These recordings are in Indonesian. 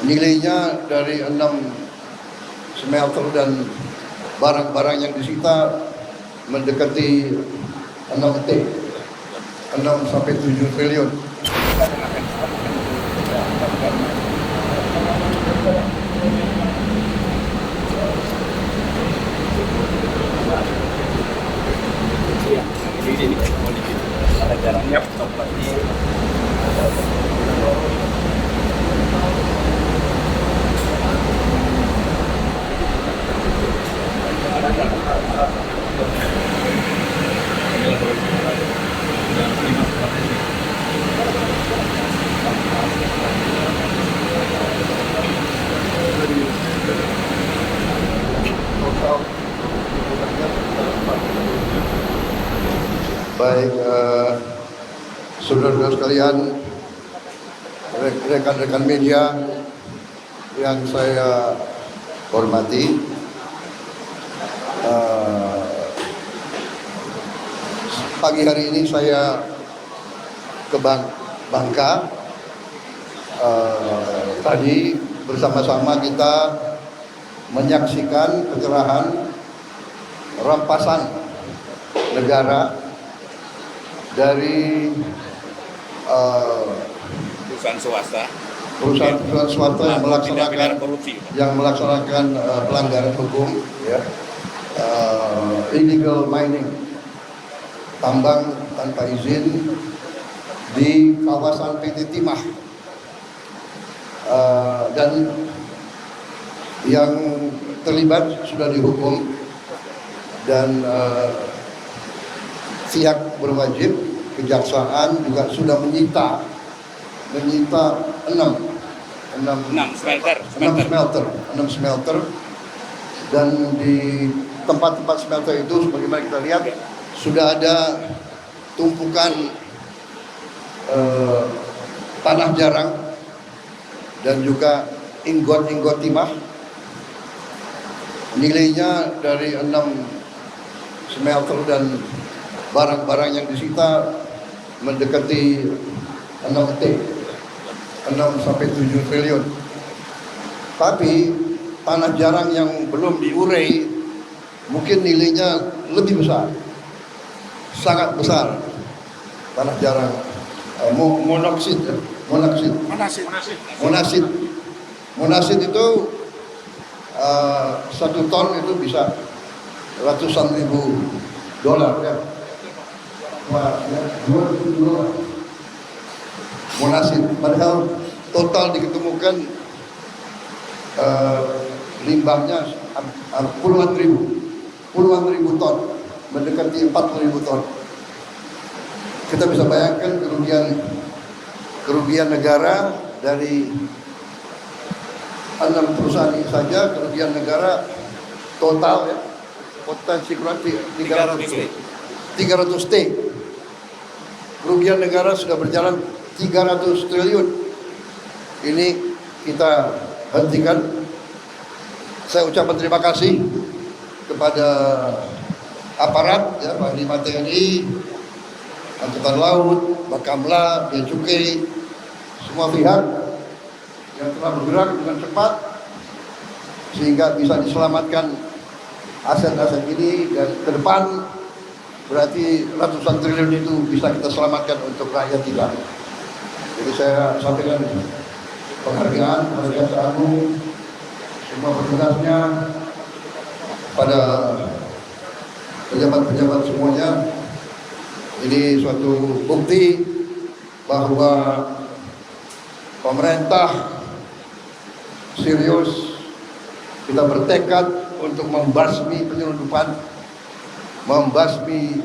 Nilainya dari 6 smelter dan barang-barang yang disita mendekati 6 sampai 7 triliun. Baik, saudara-saudara sekalian, rekan-rekan media yang saya hormati, pagi hari ini saya ke Bangka. Tadi bersama-sama kita menyaksikan penyerahan rampasan negara dari perusahaan swasta yang melaksanakan pelanggaran hukum, ya, illegal mining, tambang tanpa izin di kawasan PT Timah, dan yang terlibat sudah dihukum dan pihak berwajib, kejaksaan juga sudah menyita 6 smelter, dan di tempat-tempat smelter itu sebagaimana kita lihat sudah ada tumpukan tanah jarang dan juga ingot-ingot timah. Nilainya dari 6 smelter dan barang-barang yang disita mendekati 6 sampai 7 triliun. Tapi tanah jarang yang belum diurai mungkin nilainya lebih besar, sangat besar. Tanah jarang monasid itu 1 ton itu bisa ratusan ribu dolar, ya. $200 monasid, padahal total diketemukan limbahnya puluhan ribu ton, mendekati 40.000 ton. Kita bisa bayangkan kerugian negara dari 6 perusahaan ini saja. Kerugian negara total, ya, potensi kurang 300 T. Kerugian negara sudah berjalan 300 triliun. Ini kita hentikan. Saya ucapkan terima kasih kepada aparat, ya, Panglima TNI, Angkatan Laut, Bakamla, Bea Cukai, semua pihak yang telah bergerak dengan cepat sehingga bisa diselamatkan aset-aset ini, dan ke depan berarti ratusan triliun itu bisa kita selamatkan untuk rakyat kita. Jadi saya sampaikan penghargaan kepada Jaksa Agung, semua petugasnya, pada pejabat-pejabat semuanya. Ini suatu bukti bahwa pemerintah serius, kita bertekad untuk membasmi penyelundupan, membasmi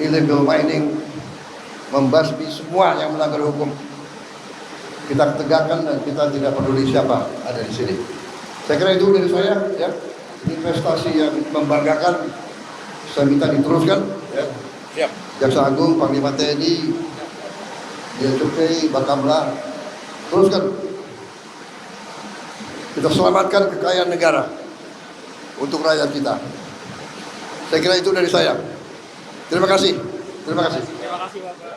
illegal mining, membasmi semua yang melanggar hukum. Kita tegakkan dan kita tidak peduli siapa ada di sini. Saya kira itu dari saya, ya. Investasi yang membanggakan, saya minta diteruskan, ya. Siap. Jaksa Agung, Panglima TNI, Bea Cukai, Bakamla, teruskan. Kita selamatkan kekayaan negara untuk rakyat kita. Saya kira itu dari saya. Terima kasih. Terima kasih. Terima kasih, Bapak.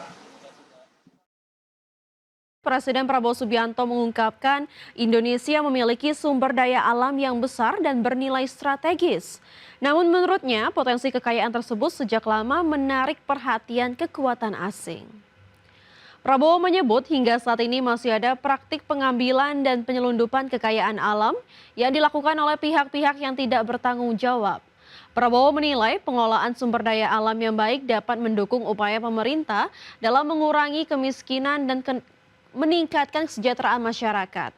Presiden Prabowo Subianto mengungkapkan Indonesia memiliki sumber daya alam yang besar dan bernilai strategis. Namun menurutnya potensi kekayaan tersebut sejak lama menarik perhatian kekuatan asing. Prabowo menyebut hingga saat ini masih ada praktik pengambilan dan penyelundupan kekayaan alam yang dilakukan oleh pihak-pihak yang tidak bertanggung jawab. Prabowo menilai pengelolaan sumber daya alam yang baik dapat mendukung upaya pemerintah dalam mengurangi kemiskinan dan meningkatkan kesejahteraan masyarakat.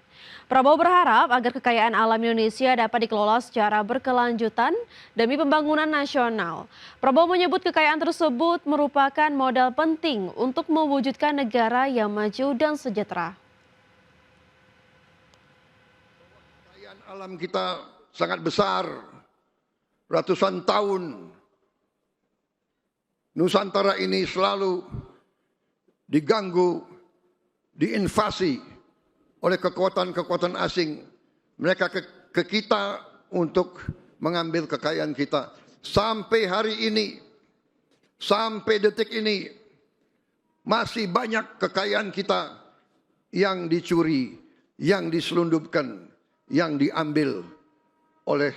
Prabowo berharap agar kekayaan alam Indonesia dapat dikelola secara berkelanjutan demi pembangunan nasional. Prabowo menyebut kekayaan tersebut merupakan modal penting untuk mewujudkan negara yang maju dan sejahtera. Kekayaan alam kita sangat besar. Ratusan tahun Nusantara ini selalu diganggu, diinvasi oleh kekuatan-kekuatan asing. Mereka ke kita untuk mengambil kekayaan kita. Sampai hari ini, sampai detik ini, masih banyak kekayaan kita yang dicuri, yang diselundupkan, yang diambil oleh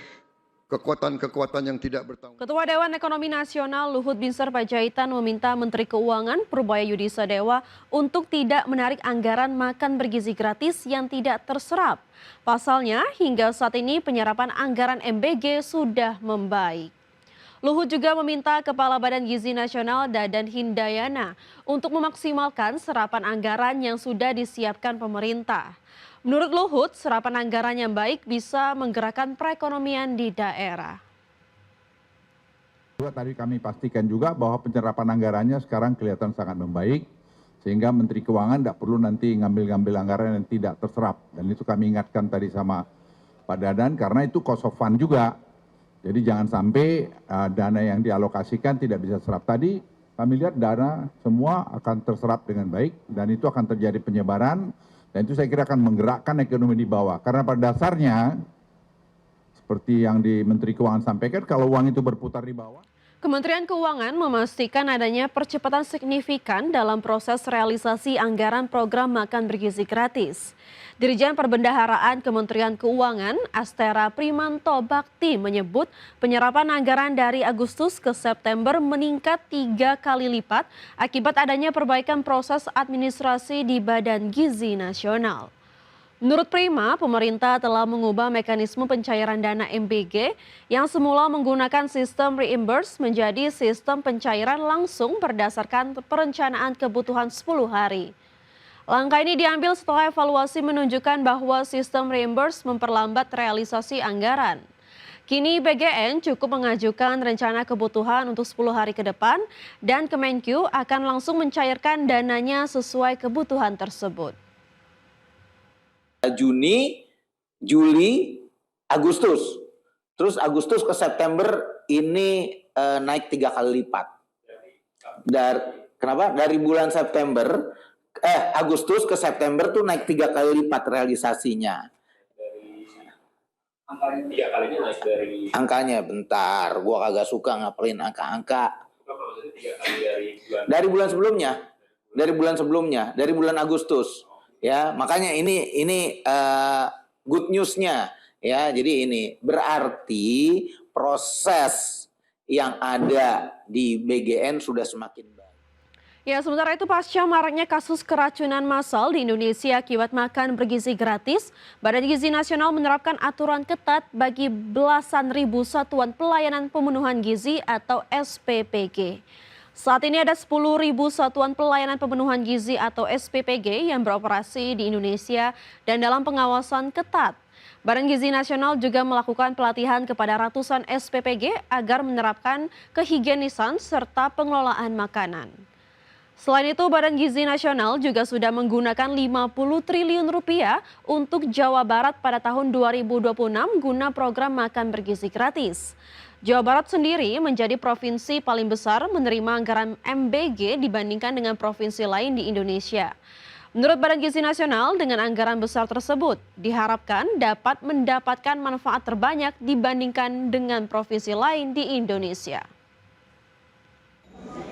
kekuatan-kekuatan yang tidak bertanggung. Ketua Dewan Ekonomi Nasional Luhut Binsar Panjaitan meminta Menteri Keuangan Purbaya Yudhistira Dewa untuk tidak menarik anggaran makan bergizi gratis yang tidak terserap. Pasalnya, hingga saat ini penyerapan anggaran MBG sudah membaik. Luhut juga meminta Kepala Badan Gizi Nasional Dadan Hindayana untuk memaksimalkan serapan anggaran yang sudah disiapkan pemerintah. Menurut Luhut, serapan anggaran yang baik bisa menggerakkan perekonomian di daerah. Tadi kami pastikan juga bahwa penyerapan anggarannya sekarang kelihatan sangat membaik, sehingga Menteri Keuangan tidak perlu nanti ngambil-ngambil anggaran yang tidak terserap. Dan itu kami ingatkan tadi sama Pak Dadan, karena itu cost of fund juga. Jadi jangan sampai dana yang dialokasikan tidak bisa serap. Tadi kami lihat dana semua akan terserap dengan baik, dan itu akan terjadi penyebaran. Dan itu saya kira akan menggerakkan ekonomi di bawah. Karena pada dasarnya, seperti yang di Menteri Keuangan sampaikan, kalau uang itu berputar di bawah. Kementerian Keuangan memastikan adanya percepatan signifikan dalam proses realisasi anggaran program makan bergizi gratis. Dirjen Perbendaharaan Kementerian Keuangan, Astera Primanto Bakti menyebut penyerapan anggaran dari Agustus ke September meningkat 3 kali lipat akibat adanya perbaikan proses administrasi di Badan Gizi Nasional. Menurut Prima, pemerintah telah mengubah mekanisme pencairan dana MBG yang semula menggunakan sistem reimburse menjadi sistem pencairan langsung berdasarkan perencanaan kebutuhan 10 hari. Langkah ini diambil setelah evaluasi menunjukkan bahwa sistem reimburse memperlambat realisasi anggaran. Kini BGN cukup mengajukan rencana kebutuhan untuk 10 hari ke depan dan Kemenkyu akan langsung mencairkan dananya sesuai kebutuhan tersebut. Juni, Juli, Agustus. Terus Agustus ke September ini naik 3 kali lipat. Kenapa? Dari bulan September, Agustus ke September tuh naik 3 kali lipat realisasinya. Angkanya 3 kalinya naik dari... Angkanya bentar, gua kagak suka ngapelin angka-angka. Dari bulan sebelumnya. Dari bulan Agustus. Ya, makanya ini good news-nya ya. Jadi ini berarti proses yang ada di BGN sudah semakin baik. Ya, sementara itu pasca maraknya kasus keracunan massal di Indonesia akibat makan bergizi gratis, Badan Gizi Nasional menerapkan aturan ketat bagi belasan ribu satuan pelayanan pemenuhan gizi atau SPPG. Saat ini ada 10.000 satuan pelayanan pemenuhan gizi atau SPPG yang beroperasi di Indonesia dan dalam pengawasan ketat. Badan Gizi Nasional juga melakukan pelatihan kepada ratusan SPPG agar menerapkan kehigienisan serta pengelolaan makanan. Selain itu, Badan Gizi Nasional juga sudah menggunakan 50 triliun rupiah untuk Jawa Barat pada tahun 2026 guna program makan bergizi gratis. Jawa Barat sendiri menjadi provinsi paling besar menerima anggaran MBG dibandingkan dengan provinsi lain di Indonesia. Menurut Badan Gizi Nasional, dengan anggaran besar tersebut diharapkan dapat mendapatkan manfaat terbanyak dibandingkan dengan provinsi lain di Indonesia.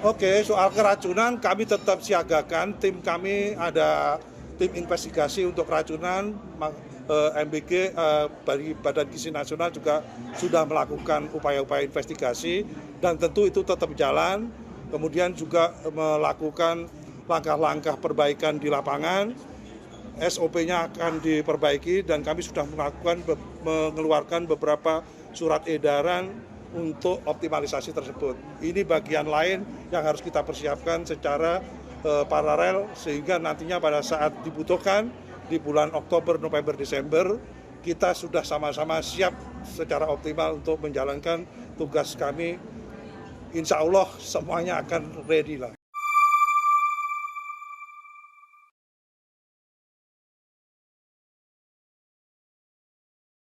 Oke, soal keracunan kami tetap siagakan, tim kami ada tim investigasi untuk keracunan MBG dari Badan Gizi Nasional juga sudah melakukan upaya-upaya investigasi dan tentu itu tetap jalan. Kemudian juga melakukan langkah-langkah perbaikan di lapangan. SOP-nya akan diperbaiki dan kami sudah mengeluarkan beberapa surat edaran untuk optimalisasi tersebut. Ini bagian lain yang harus kita persiapkan secara paralel sehingga nantinya pada saat dibutuhkan di bulan Oktober, November, Desember kita sudah sama-sama siap secara optimal untuk menjalankan tugas kami. Insya Allah semuanya akan ready lah.